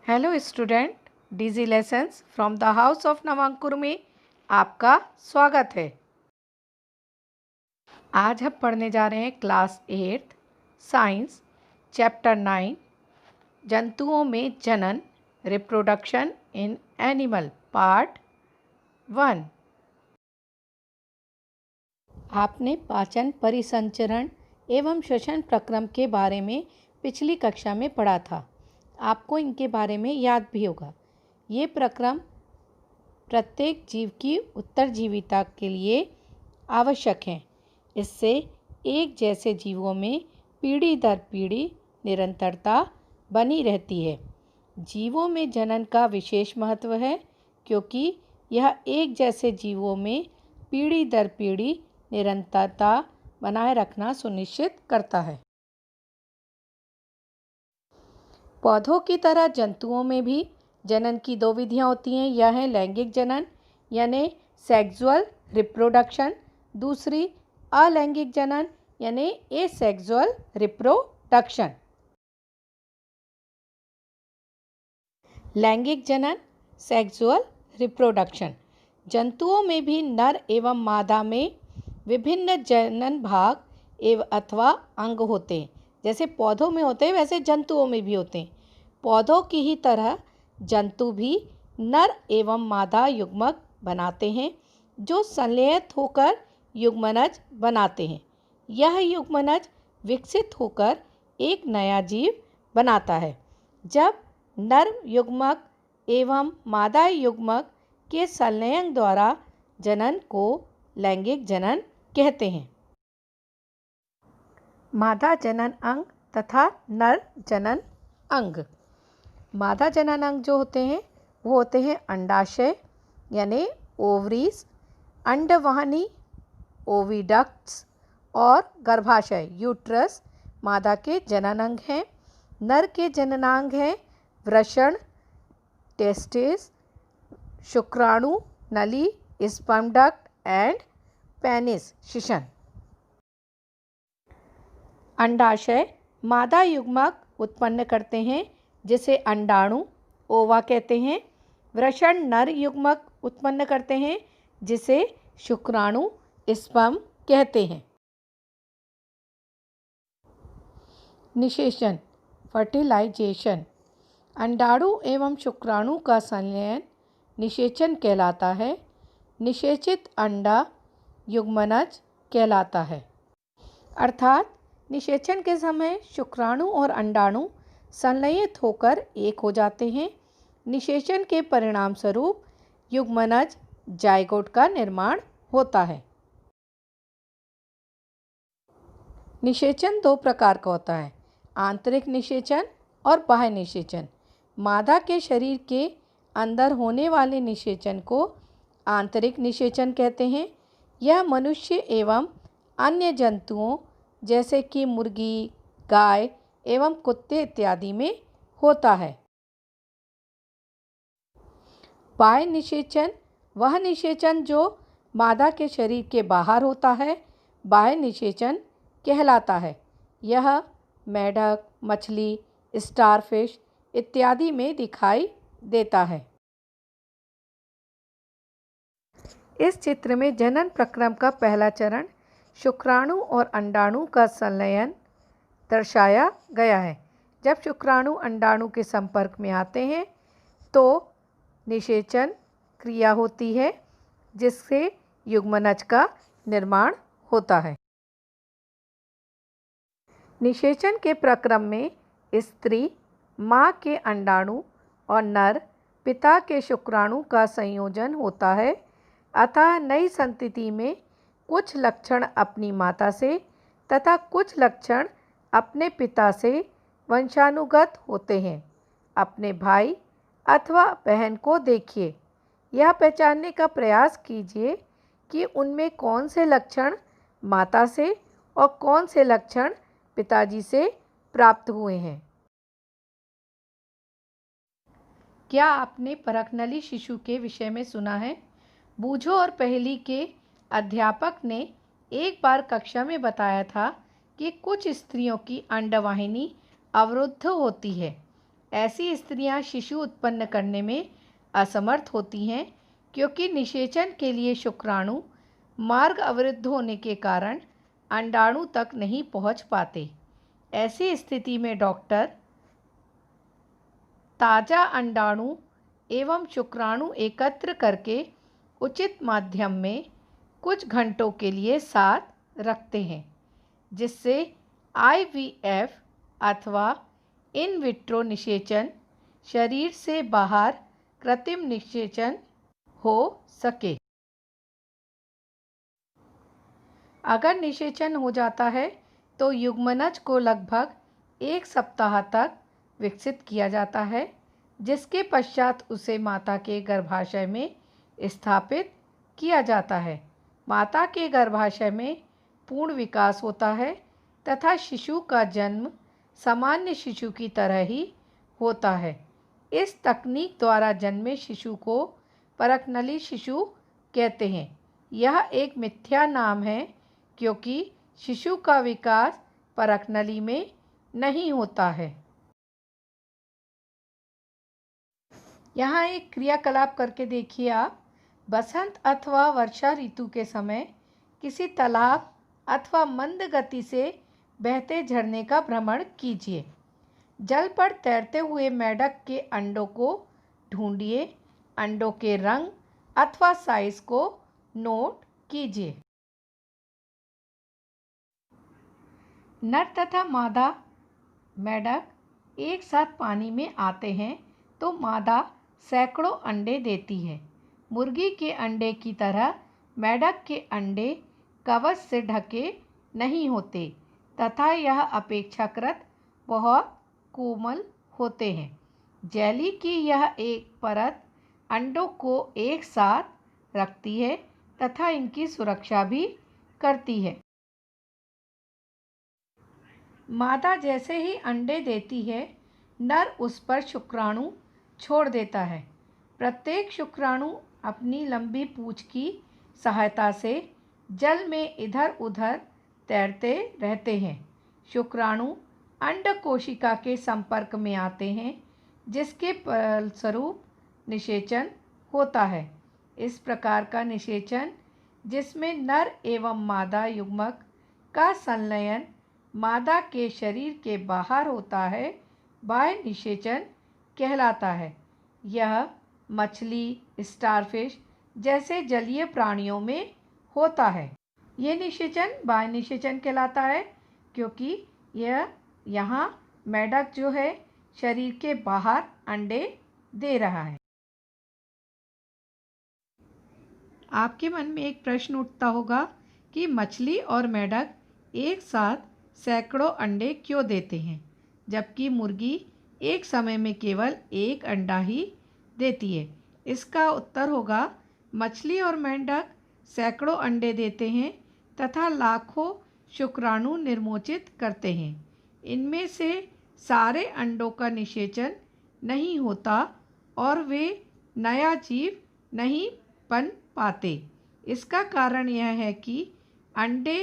Hello student, DG lessons from the house of Navankur में आपका स्वागत है। आज हम पढ़ने जा रहे हैं क्लास 8 साइंस चैप्टर 9 जंतुओं में जनन रिप्रोडक्शन इन एनिमल पार्ट 1। आपने पाचन परिसंचरण एवं श्वसन प्रक्रम के बारे में पिछली कक्षा में पढ़ा था। आपको इनके बारे में याद भी होगा। ये प्रक्रम प्रत्येक जीव की उत्तरजीविता के लिए आवश्यक हैं। इससे एक जैसे जीवों में पीढ़ी दर पीढ़ी निरंतरता बनी रहती है। जीवों में जनन का विशेष महत्व है क्योंकि यह एक जैसे जीवों में पीढ़ी दर पीढ़ी निरंतरता बनाए रखना सुनिश्चित करता है। पौधों की तरह जंतुओं में भी जनन की दो विधियां होती हैं। यह है लैंगिक जनन यानी सेक्सुअल रिप्रोडक्शन, दूसरी अलैंगिक जनन यानी एसेक्सुअल रिप्रोडक्शन। लैंगिक जनन सेक्सुअल रिप्रोडक्शन। जंतुओं में भी नर एवं मादा में विभिन्न जनन भाग एवं अथवा अंग होते हैं। जैसे पौधों में होते हैं वैसे जंतुओं में भी होते हैं। पौधों की ही तरह जंतु भी नर एवं मादा युग्मक बनाते हैं जो संलयित होकर युग्मनज बनाते हैं। यह युग्मनज विकसित होकर एक नया जीव बनाता है। जब नर युग्मक एवं मादा युग्मक के संलयन द्वारा जनन को लैंगिक जनन कहते हैं। मादा जनन अंग तथा नर जनन अंग। मादा जनन अंग जो होते हैं वो होते हैं अंडाशय यानी ओवरीज, अंडवाहिनी ओविडक्ट्स और गर्भाशय यूट्रस मादा के जननांग हैं। नर के जननांग हैं वृषण टेस्टिस, शुक्राणु नली, sperm duct and penis session. अंडाशय मादा युग्मक उत्पन्न करते हैं जिसे अंडाणु ओवा कहते हैं। वृषण नर युग्मक उत्पन्न करते हैं जिसे शुक्राणु स्पर्म कहते हैं। निषेचन फर्टिलाइजेशन। अंडाणु एवं शुक्राणु का संलयन निषेचन कहलाता है। निषेचित अंडा युग्मनज कहलाता है। अर्थात निषेचन के समय शुक्राणु और अंडाणु संलयित होकर एक हो जाते हैं। निषेचन के परिणाम स्वरूप युग्मनज जाइगोट का निर्माण होता है। निषेचन दो प्रकार का होता है, आंतरिक निषेचन और बाह्य निषेचन। मादा के शरीर के अंदर होने वाले निषेचन को आंतरिक निषेचन कहते हैं। यह मनुष्य एवं अन्य जंतुओं जैसे कि मुर्गी, गाय एवं कुत्ते इत्यादि में होता है। बाह्य निषेचन वह निषेचन जो मादा के शरीर के बाहर होता है बाह्य निषेचन कहलाता है। यह मेढक, मछली, स्टारफिश इत्यादि में दिखाई देता है। इस चित्र में जनन प्रक्रम का पहला चरण शुक्राणु और अंडाणु का संलयन दर्शाया गया है। जब शुक्राणु अंडाणु के संपर्क में आते हैं तो निषेचन क्रिया होती है जिससे युग्मनज का निर्माण होता है। निषेचन के प्रक्रम में स्त्री माँ के अंडाणु और नर पिता के शुक्राणु का संयोजन होता है। अतः नई संतति में कुछ लक्षण अपनी माता से तथा कुछ लक्षण अपने पिता से वंशानुगत होते हैं। अपने भाई अथवा बहन को देखिए, यह पहचानने का प्रयास कीजिए कि उनमें कौन से लक्षण माता से और कौन से लक्षण पिताजी से प्राप्त हुए हैं। क्या आपने परखनली शिशु के विषय में सुना है? बूझो और पहेली के अध्यापक ने एक बार कक्षा में बताया था कि कुछ स्त्रियों की अंडवाहिनी अवरुद्ध होती है ऐसी स्त्रियां शिशु उत्पन्न करने में असमर्थ होती हैं क्योंकि निषेचन के लिए शुक्राणु मार्ग अवरुद्ध होने के कारण अंडाणु तक नहीं पहुंच पाते। ऐसी स्थिति में डॉक्टर ताज़ा अंडाणु एवं शुक्राणु एकत्र करके उचित माध्यम में कुछ घंटों के लिए साथ रखते हैं, जिससे IVF अथवा इन विट्रो निषेचन, शरीर से बाहर कृत्रिम निषेचन हो सके। अगर निषेचन हो जाता है तो युग्मनज को लगभग 1 सप्ताह तक विकसित किया जाता है, जिसके पश्चात उसे माता के गर्भाशय में स्थापित किया जाता है। माता के गर्भाशय में पूर्ण विकास होता है तथा शिशु का जन्म सामान्य शिशु की तरह ही होता है। इस तकनीक द्वारा जन्मे शिशु को परकनली शिशु कहते हैं। यह एक मिथ्या नाम है क्योंकि शिशु का विकास परकनली में नहीं होता है। यहाँ एक क्रियाकलाप करके देखिए आप। बसंत अथवा वर्षा ऋतु के समय किसी तालाब अथवा मंद गति से बहते झरने का भ्रमण कीजिए। जल पर तैरते हुए मेढक के अंडों को ढूंढिए। अंडों के रंग अथवा साइज को नोट कीजिए। नर तथा मादा मेढक एक साथ पानी में आते हैं तो मादा सैकड़ों अंडे देती है। मुर्गी के अंडे की तरह मेढक के अंडे कवच से ढके नहीं होते तथा यह अपेक्षाकृत बहुत कोमल होते हैं। जेली की यह एक परत अंडों को एक साथ रखती है तथा इनकी सुरक्षा भी करती है। मादा जैसे ही अंडे देती है, नर उस पर शुक्राणु छोड़ देता है। प्रत्येक शुक्राणु अपनी लंबी पूंछ की सहायता से जल में इधर उधर तैरते रहते हैं। शुक्राणु अंड कोशिका के संपर्क में आते हैं, जिसके फलस्वरूप निषेचन होता है। इस प्रकार का निषेचन, जिसमें नर एवं मादा युग्मक का संलयन मादा के शरीर के बाहर होता है, बाह्य निषेचन कहलाता है। यह मछली, स्टारफिश जैसे जलीय प्राणियों में होता है। ये निषेचन बाह्य निषेचन कहलाता है क्योंकि यहाँ मेढक जो है शरीर के बाहर अंडे दे रहा है। आपके मन में एक प्रश्न उठता होगा कि मछली और मेढक एक साथ सैकड़ों अंडे क्यों देते हैं, जबकि मुर्गी एक समय में केवल एक अंडा ही देती है। इसका उत्तर होगा, मछली और मेंढक सैकड़ों अंडे देते हैं तथा लाखों शुक्राणु निर्मोचित करते हैं। इनमें से सारे अंडों का निषेचन नहीं होता और वे नया जीव नहीं बन पाते। इसका कारण यह है कि अंडे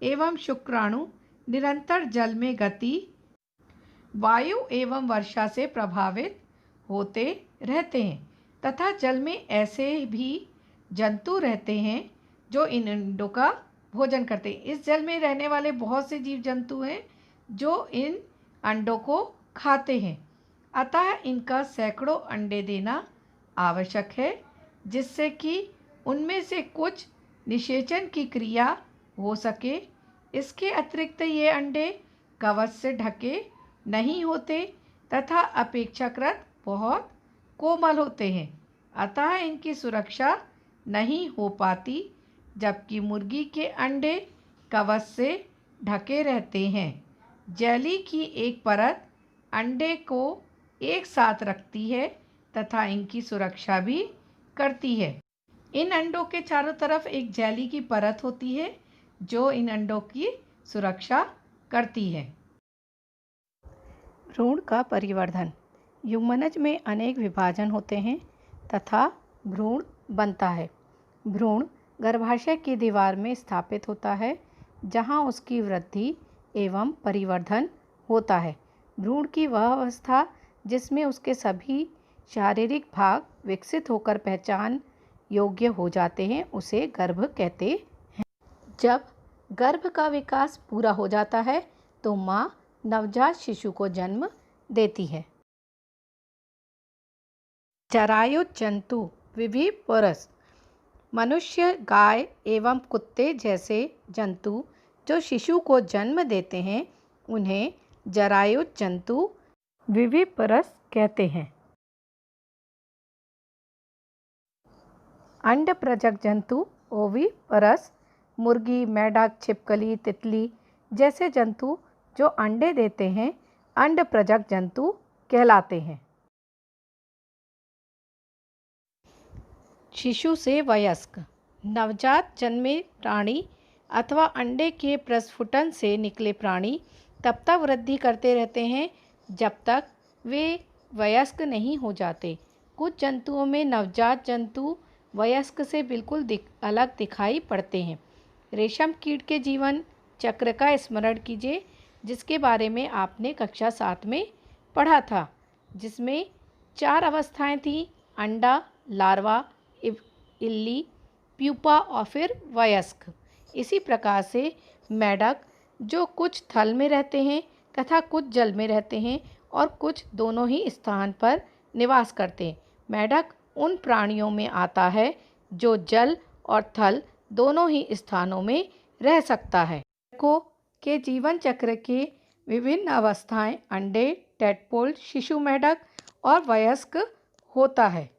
एवं शुक्राणु निरंतर जल में गति, वायु एवं वर्षा से प्रभावित होते रहते हैं तथा जल में ऐसे भी जंतु रहते हैं जो इन अंडों का भोजन करते हैं। इस जल में रहने वाले बहुत से जीव जंतु हैं जो इन अंडों को खाते हैं। अतः इनका सैकड़ों अंडे देना आवश्यक है, जिससे कि उनमें से कुछ निषेचन की क्रिया हो सके। इसके अतिरिक्त ये अंडे कवच से ढके नहीं होते तथा अपेक्षाकृत बहुत कोमल होते हैं, अतः इनकी सुरक्षा नहीं हो पाती, जबकि मुर्गी के अंडे कवच से ढके रहते हैं। जेली की एक परत अंडे को एक साथ रखती है तथा इनकी सुरक्षा भी करती है। इन अंडों के चारों तरफ एक जेली की परत होती है जो इन अंडों की सुरक्षा करती है। भ्रूण का परिवर्धन। युग्मनज में अनेक विभाजन होते हैं तथा भ्रूण बनता है। भ्रूण गर्भाशय की दीवार में स्थापित होता है, जहां उसकी वृद्धि एवं परिवर्धन होता है। भ्रूण की वह अवस्था जिसमें उसके सभी शारीरिक भाग विकसित होकर पहचान योग्य हो जाते हैं, उसे गर्भ कहते हैं। जब गर्भ का विकास पूरा हो जाता है तो माँ नवजात शिशु को जन्म देती है। जरायु जंतु विविपरस। मनुष्य, गाय एवं कुत्ते जैसे जंतु जो शिशु को जन्म देते हैं उन्हें जरायु जंतु विविपरस कहते हैं। अंडप्रजक जंतु ओविपरस। मुर्गी, मेढक, छिपकली, तितली जैसे जंतु जो अंडे देते हैं अंडप्रजक जंतु कहलाते हैं। शिशु से वयस्क। नवजात जन्मे प्राणी अथवा अंडे के प्रस्फुटन से निकले प्राणी तब तक वृद्धि करते रहते हैं जब तक वे वयस्क नहीं हो जाते। कुछ जंतुओं में नवजात जंतु वयस्क से बिल्कुल अलग दिखाई पड़ते हैं। रेशम कीट के जीवन चक्र का स्मरण कीजिए, जिसके बारे में आपने कक्षा 7 में पढ़ा था, जिसमें 4 अवस्थाएं थीं: अंडा, लार्वा, इल्ली, प्यूपा और फिर वयस्क। इसी प्रकार से मेढक जो कुछ थल में रहते हैं तथा कुछ जल में रहते हैं और कुछ दोनों ही स्थान पर निवास करते हैं। मेढक उन प्राणियों में आता है जो जल और थल दोनों ही स्थानों में रह सकता है। मेढकों के जीवन चक्र के विभिन्न अवस्थाएं अंडे, टैडपोल, शिशु मेढक और वयस्क होता है।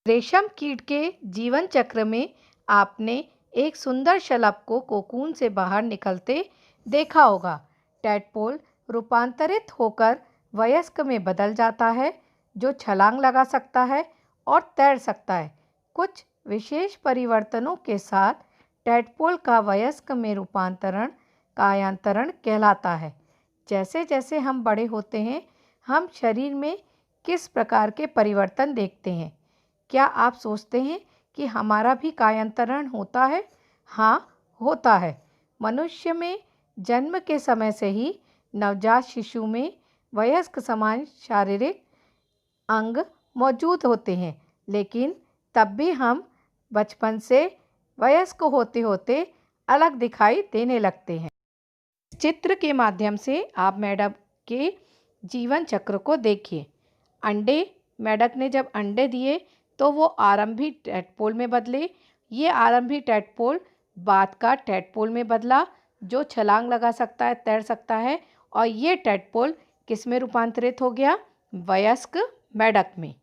रेशम कीट के जीवन चक्र में आपने एक सुंदर शलभ को कोकून से बाहर निकलते देखा होगा। टैडपोल रूपांतरित होकर वयस्क में बदल जाता है, जो छलांग लगा सकता है और तैर सकता है। कुछ विशेष परिवर्तनों के साथ टैडपोल का वयस्क में रूपांतरण कायांतरण कहलाता है। जैसे जैसे हम बड़े होते हैं, हम शरीर में किस प्रकार के परिवर्तन देखते हैं? क्या आप सोचते हैं कि हमारा भी कायांतरण होता है? हाँ, होता है। मनुष्य में जन्म के समय से ही नवजात शिशु में वयस्क समान शारीरिक अंग मौजूद होते हैं, लेकिन तब भी हम बचपन से वयस्क होते होते अलग दिखाई देने लगते हैं। चित्र के माध्यम से आप मेढक के जीवन चक्र को देखिए। अंडे, मेढक ने जब अंडे दिए तो वो आरंभी टैडपोल में बदले। ये आरंभी टैडपोल बाद का टैडपोल में बदला, जो छलांग लगा सकता है, तैर सकता है, और ये टैडपोल किस में रूपांतरित हो गया? वयस्क मेढक में।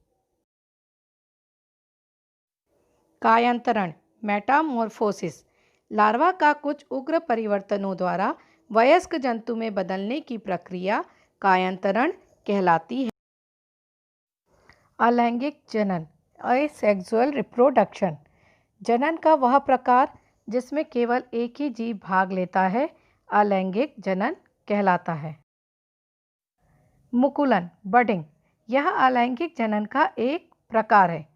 कायांतरण मेटामॉर्फोसिस। लार्वा का कुछ उग्र परिवर्तनों द्वारा वयस्क जंतु में बदलने की प्रक्रिया कायांतरण कहलाती है। अलैंगिक जनन असेक्सुअल रिप्रोडक्शन। जनन का वह प्रकार जिसमें केवल एक ही जीव भाग लेता है अलैंगिक जनन कहलाता है। मुकुलन बडिंग। यह अलैंगिक जनन का एक प्रकार है।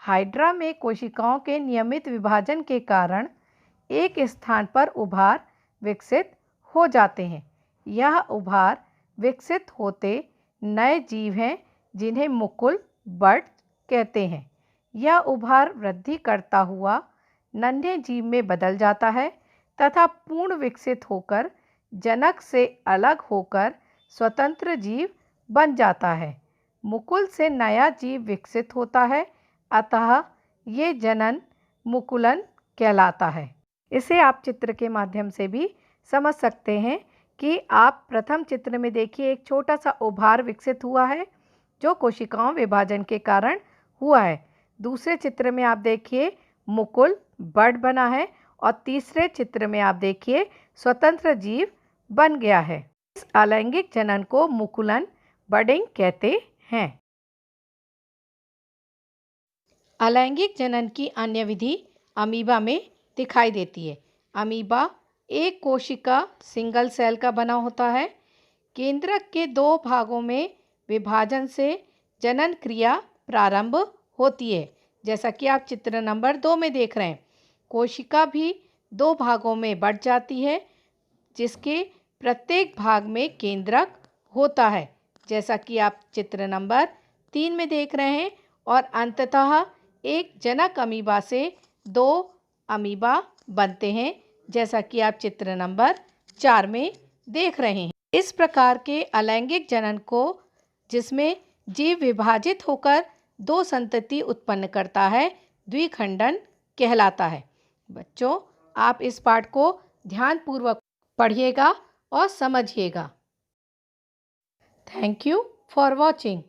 हाइड्रा में कोशिकाओं के नियमित विभाजन के कारण एक स्थान पर उभार विकसित हो जाते हैं। यह उभार विकसित होते नए जीव हैं जिन्हें मुकुल बड कहते हैं। यह उभार वृद्धि करता हुआ नन्हे जीव में बदल जाता है तथा पूर्ण विकसित होकर जनक से अलग होकर स्वतंत्र जीव बन जाता है। मुकुल से नया जीव विकसित होता है, अतः ये जनन मुकुलन कहलाता है। इसे आप चित्र के माध्यम से भी समझ सकते हैं कि आप प्रथम चित्र में देखिए एक छोटा सा उभार विकसित हुआ है जो कोशिकाओं विभाजन के कारण हुआ है। दूसरे चित्र में आप देखिए मुकुल बड बना है और तीसरे चित्र में आप देखिए स्वतंत्र जीव बन गया है। इस अलैंगिक जनन को मुकुलन बडिंग कहते हैं। अलैंगिक जनन की अन्य विधि अमीबा में दिखाई देती है। अमीबा एक कोशिका सिंगल सेल का बना होता है। केंद्रक के 2 भागों में विभाजन से जनन क्रिया प्रारंभ होती है, जैसा कि आप चित्र नंबर 2 में देख रहे हैं। कोशिका भी 2 भागों में बढ़ जाती है, जिसके प्रत्येक भाग में केंद्रक होता है। जैसा कि आप चित्र नंबर 3 में देख रहे हैं। और अंततः एक जनक अमीबा से 2 अमीबा बनते हैं, जैसा कि आप चित्र नंबर 4 में देख रहे हैं। इस प्रकार के अलैंगिक जनन को, जिसमें जीव विभाजित होकर 2 संतति उत्पन्न करता है, द्विखंडन कहलाता है। बच्चों, आप इस पाठ को ध्यानपूर्वक पढ़िएगा और समझिएगा। Thank you for watching.